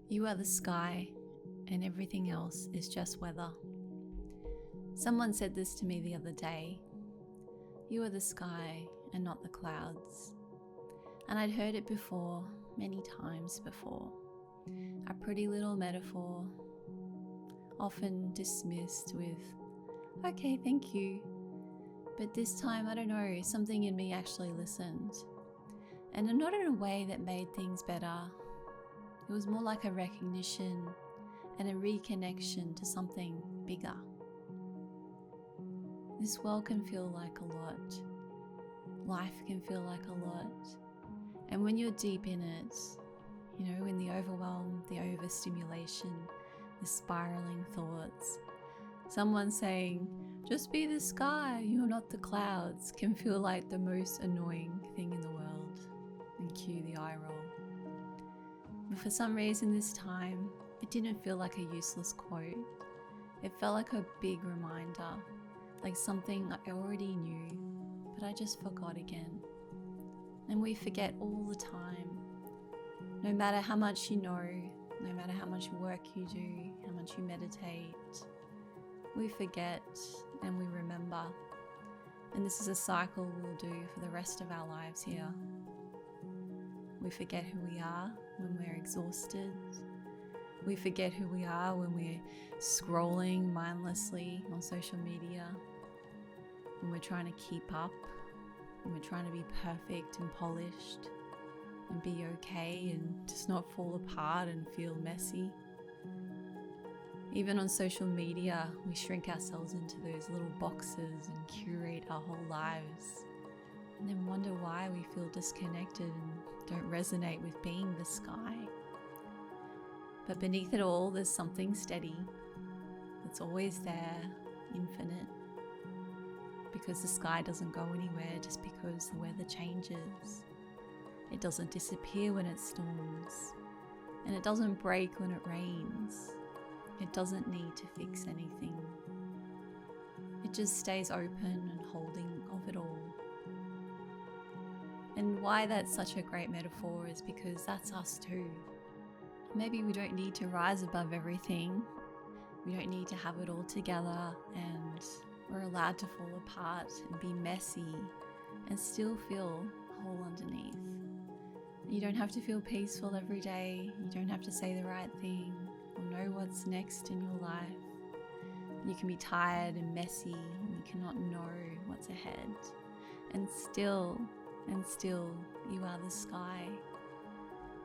You are the sky, and everything else is just weather. Someone said this to me the other day. You are the sky and not the clouds. And I'd heard it before, many times before. A pretty little metaphor, often dismissed with, okay, thank you. But this time, I don't know, something in me actually listened. And not in a way that made things better. It was more like a recognition and a reconnection to something bigger. This world can feel like a lot. Life can feel like a lot. And when you're deep in it, in the overwhelm, the overstimulation, the spiraling thoughts, someone saying, just be the sky, you're not the clouds, can feel like the most annoying thing in the world. And cue the eye roll. But for some reason this time, it didn't feel like a useless quote. It felt like a big reminder, like something I already knew, but I just forgot again. And we forget all the time. No matter how much you know, no matter how much work you do, how much you meditate, we forget and we remember. And this is a cycle we'll do for the rest of our lives here. We forget who we are when we're exhausted. We forget who we are when we're scrolling mindlessly on social media, when we're trying to keep up, when we're trying to be perfect and polished and be okay and just not fall apart and feel messy. Even on social media, we shrink ourselves into those little boxes and curate our whole lives, and then wonder why we feel disconnected and don't resonate with being the sky. But beneath it all, there's something steady that's always there, infinite, because the sky doesn't go anywhere just because the weather changes. It doesn't disappear when it storms, and it doesn't break when it rains. It doesn't need to fix anything. It just stays open and holding of it all. And why that's such a great metaphor is because that's us too. Maybe we don't need to rise above everything. We don't need to have it all together, and we're allowed to fall apart and be messy and still feel whole underneath. You don't have to feel peaceful every day. You don't have to say the right thing or know what's next in your life. You can be tired and messy and you cannot know what's ahead. And still, you are the sky.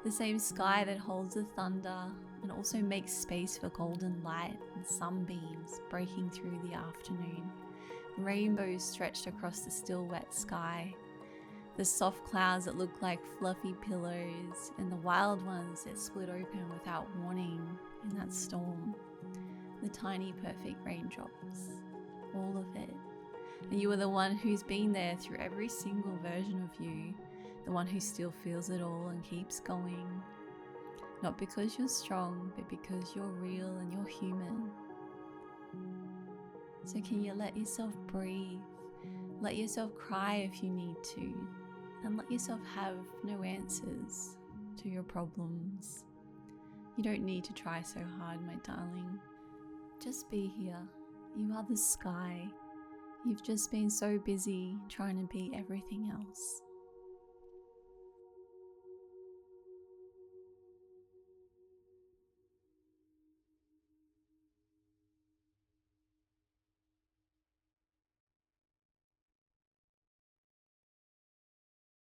The same sky that holds the thunder and also makes space for golden light and sunbeams breaking through the afternoon. Rainbows stretched across the still wet sky. The soft clouds that look like fluffy pillows, and the wild ones that split open without warning in that storm. The tiny perfect raindrops. All of it. And you are the one who's been there through every single version of you, the one who still feels it all and keeps going. Not because you're strong, but because you're real and you're human. So can you let yourself breathe? Let yourself cry if you need to, and let yourself have no answers to your problems. You don't need to try so hard, my darling. Just be here. You are the sky. You've just been so busy trying to be everything else.